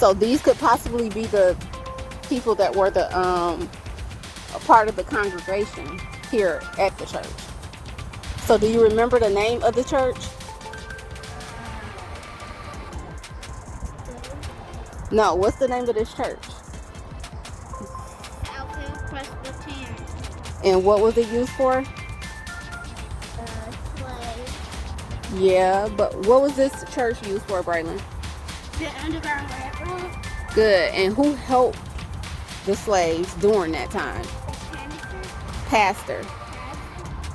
So these could possibly be the people that were the a part of the congregation here at the church. So do you remember the name of the church? No, what's the name of this church? Southfield Presbyterian. And what was it used for? Slave. Yeah, but what was this church used for, Braylon? The Underground Railroad. Good. And who helped the slaves during that time? Pastor.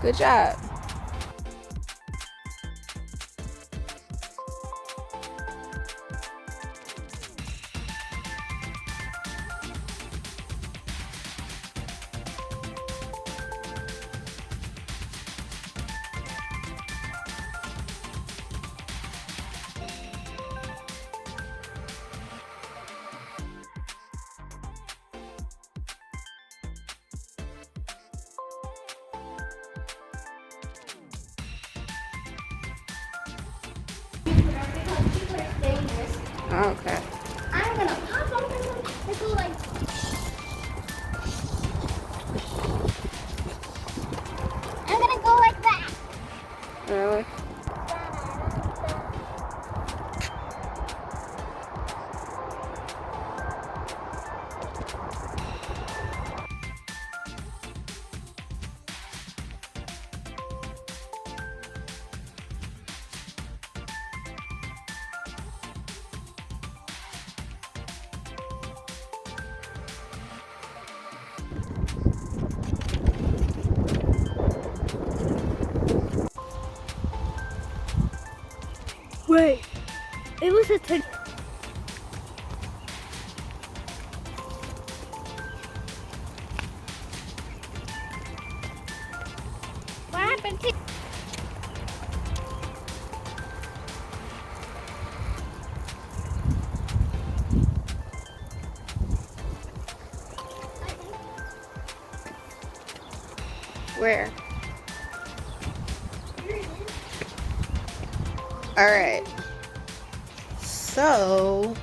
Good job. Okay. I'm gonna pop open them and go like. I'm gonna go like that. Really? Wait, it was a turn. What happened to? Where? All right. So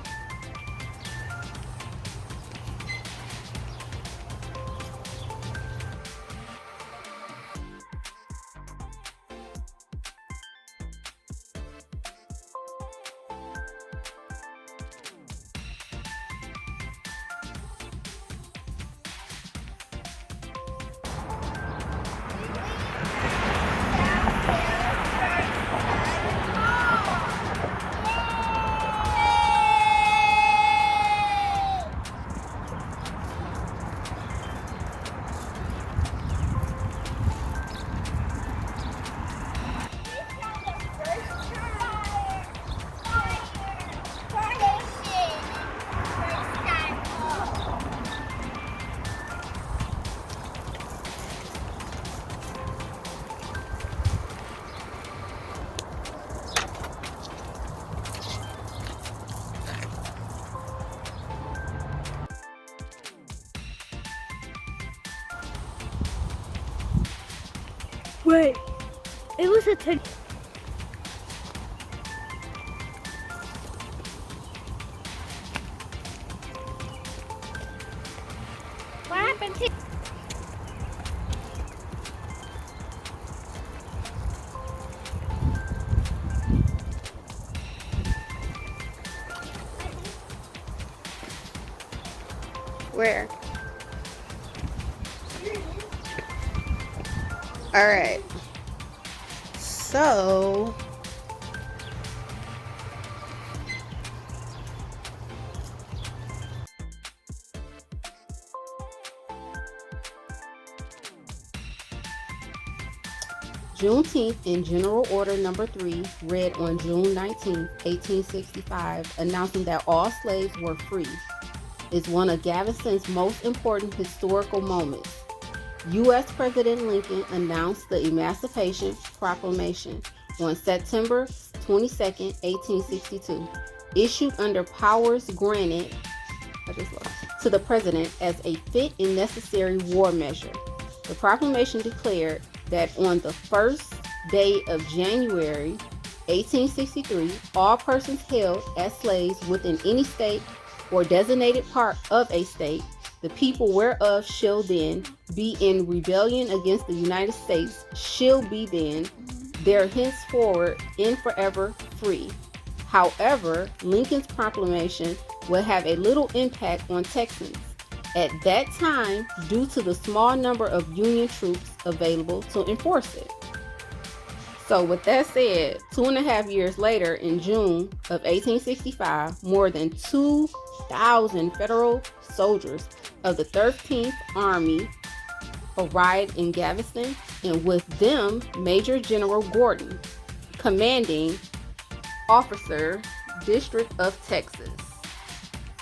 Wait, it was a turn. What happened to? where? All right. So Juneteenth in General Order Number 3, read on June 19, 1865, announcing that all slaves were free, is one of Gavison's most important historical moments. U.S. President Lincoln announced the Emancipation Proclamation on September 22, 1862, issued under powers granted to the president as a fit and necessary war measure. The proclamation declared that on the first day of January 1863, all persons held as slaves within any state or designated part of a state, the people whereof shall then be in rebellion against the United States shall be then there henceforward and forever free. However, Lincoln's proclamation will have a little impact on Texans at that time due to the small number of Union troops available to enforce it. So with that said, 2.5 years later, in June of 1865, more than 2,000 federal soldiers of the 13th Army arrived in Galveston, and with them, Major General Gordon, commanding officer, District of Texas.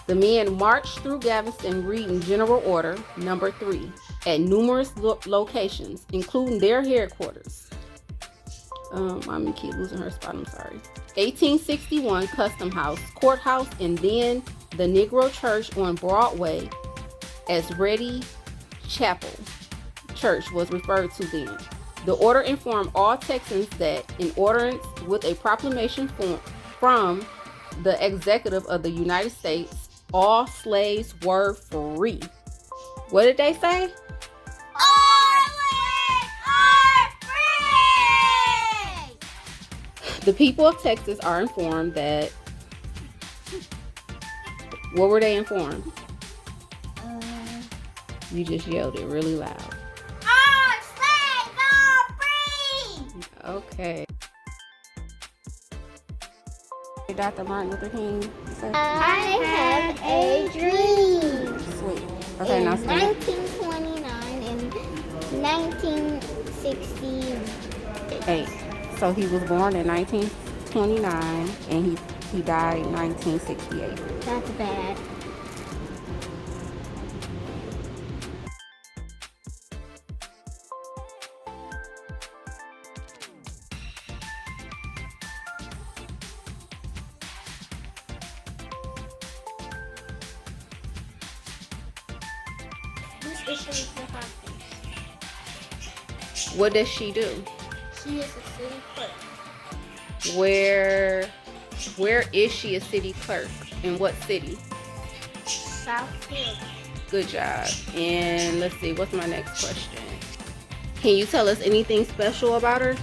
The men marched through Galveston reading General Order Number 3 at numerous locations, including their headquarters. I'm gonna keep losing her spot, I'm sorry. 1861 Custom House, Courthouse, and then the Negro Church on Broadway as Ready Chapel Church was referred to then. The order informed all Texans that, in accordance with a proclamation from the Executive of the United States, all slaves were free. What did they say? All slaves are free! The people of Texas are informed that. What were they informed? You just yelled it really loud. All slaves are free! Okay. Dr. Martin Luther King. I have a dream. Sweet. Okay, now In stand. 1929 and 1968. So he was born in 1929 and he died in 1968. That's bad. Who's issuing the hospice? What does she do? She is a city clerk. Where is she a city clerk? In what city? Southfield. Good job. And let's see, what's my next question? Can you tell us anything special about her? She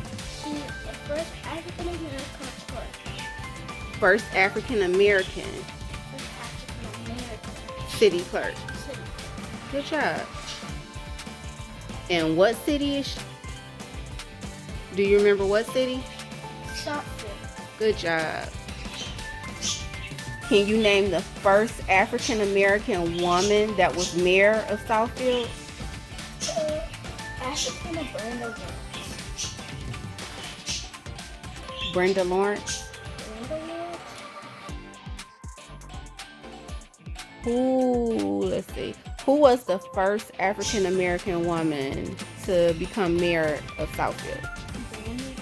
is the first African American clerk. First African American First African American city clerk. city. Good job. And what city is she? Do you remember what city? Southfield. Good job. Can you name the first African American woman that was mayor of Southfield? African Brenda Lawrence. Brenda Lawrence. Brenda Lawrence? Let's see. Who was the first African American woman to become mayor of Southfield? Brenda Lawrence.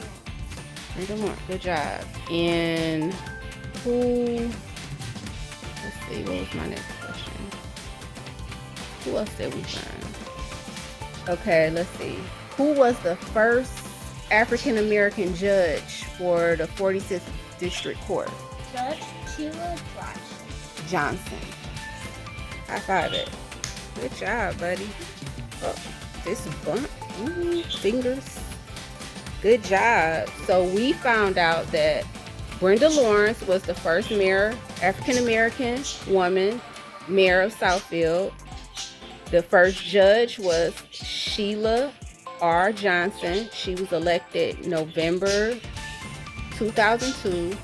Brenda Lawrence. Good job. And who? Let's see. What was my next question? Who else did we find? Okay, let's see. Who was the first African American judge for the 46th District Court? Judge Sheila Johnson. High five it. Good job, buddy. Oh, this bump. Fingers. Good job. So we found out that Brenda Lawrence was the first mayor, African American woman, mayor of Southfield. The first judge was Sheila R. Johnson. She was elected November 2002.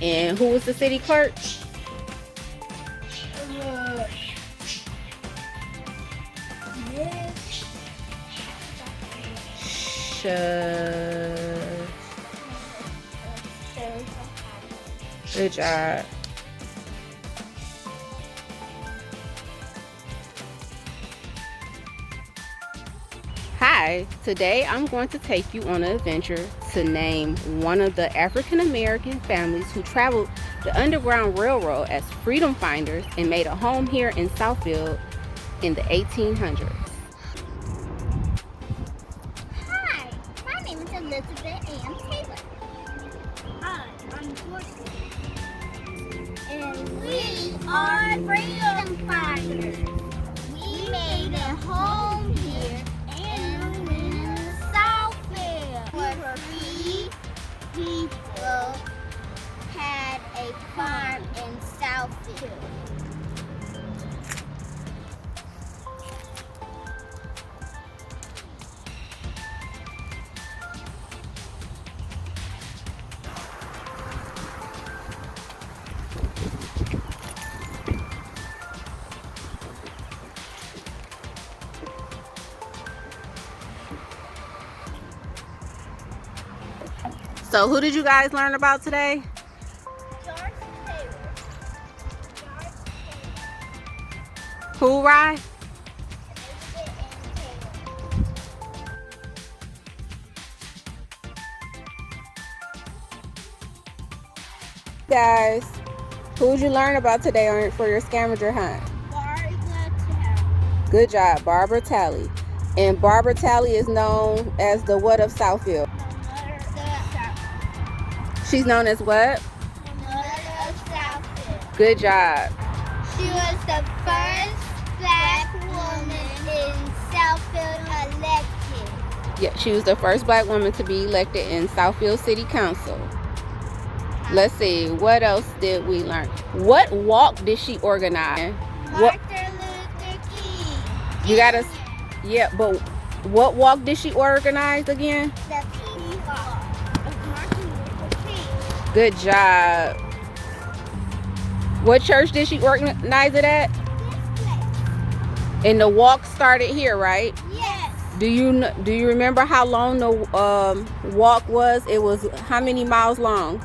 And who was the city clerk? Good job. Hi, today I'm going to take you on an adventure to name one of the African American families who traveled the Underground Railroad as freedom finders and made a home here in Southfield in the 1800s. Hi, my name is Elizabeth Ann Taylor. Hi, I'm Dorsey. And we are freedom fighters. We made a home here in Southfield. Where free people had a farm in Southfield. So who did you guys learn about today? George Taylor. Who, Rye? Guys, who did you learn about today for your scavenger hunt? Good job, Barbara Talley. And Barbara Talley is known as the what of Southfield? She's known as what? Good job. She was the first black woman in Southfield elected. Yeah, she was the first black woman to be elected in Southfield City Council. Let's see, what else did we learn? What walk did she organize? Martin Luther King. You gotta, yeah, but what walk did she organize again? The Peace Walk of Martin Luther King. Good job. What church did she organize it at? This place. And the walk started here, right? Yes. Do you remember how long the walk was? It was how many miles long?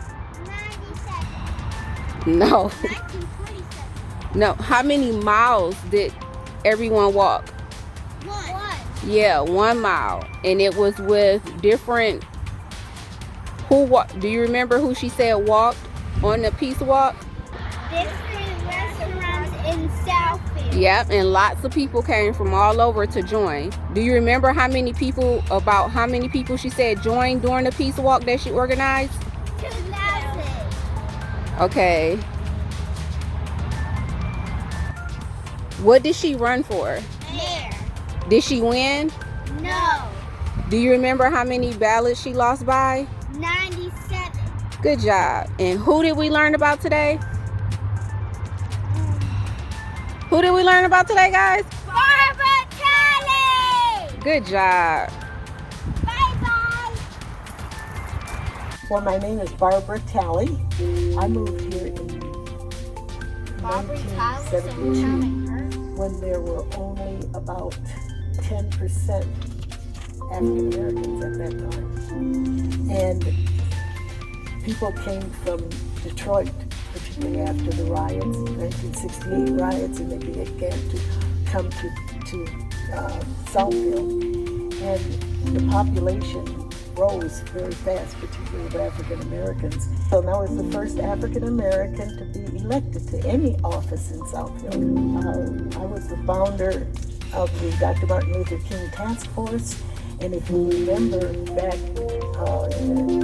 97. No. 1927. No. How many miles did everyone walk? One. Yeah, 1 mile. And it was with different. Who walked? Do you remember who she said walked on the peace walk? Different restaurants in Southfield. Yep, and lots of people came from all over to join. Do you remember how many people she said joined during the peace walk that she organized? 2000. Okay. What did she run for? Mayor. Did she win? No. Do you remember how many ballots she lost by? 97. Good job. And who did we learn about today? Who did we learn about today, guys? Barbara Talley. Good job. Bye-bye. Well, my name is Barbara Talley. I moved here in 1972 when there were only about 10% African Americans at that time. And people came from Detroit, particularly after the riots, 1968 riots, and they began to come to Southfield. And the population rose very fast, particularly of African Americans. So now is the first African American to be elected to any office in Southfield. I was the founder of the Dr. Martin Luther King Task Force, and if you remember back in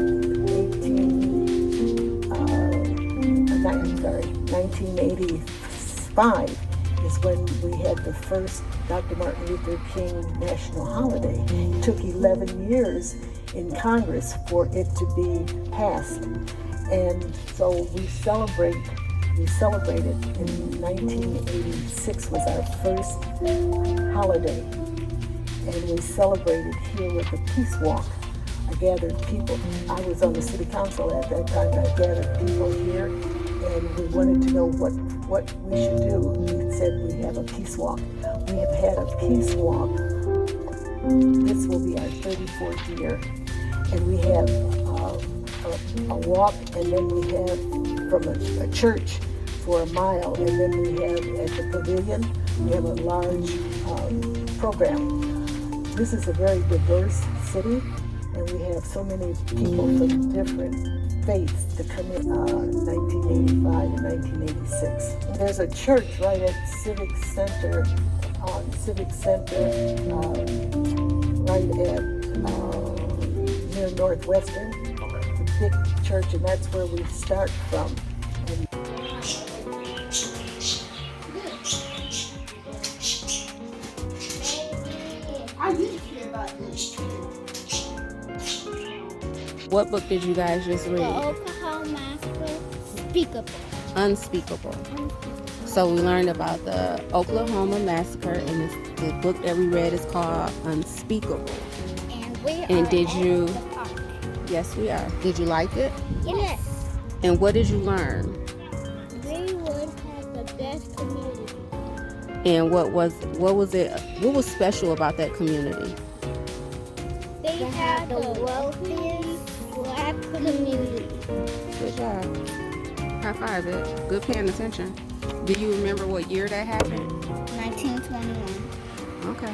1985 is when we had the first Dr. Martin Luther King national holiday. It took 11 years in Congress for it to be passed. And so we celebrated in 1986 was our first holiday. And we celebrated here with a peace walk. I gathered people. I was on the city council at that time. I gathered people here, and we wanted to know what we should do. We said we have a peace walk. We have had a peace walk. This will be our 34th year. And we have a walk, and then we have from a church for a mile, and then we have at the pavilion, we have a large program. This is a very diverse city, and we have so many people from different faiths to come in 1985 and 1986. There's a church right at Civic Center, right at near Northwestern, the big church, and that's where we start from. And What book did you guys just The read? Oklahoma Massacre. Speakable. Unspeakable. So we learned about the Oklahoma Massacre, and the book that we read is called Unspeakable. And we And are did at you- the park. Yes, we are. Did you like it? Yes. And what did you learn? Greenwood has the best community. And what was special about that community? They have the wealthiest black community. Good job. High five it. Good paying attention. Do you remember what year that happened? 1921. Okay.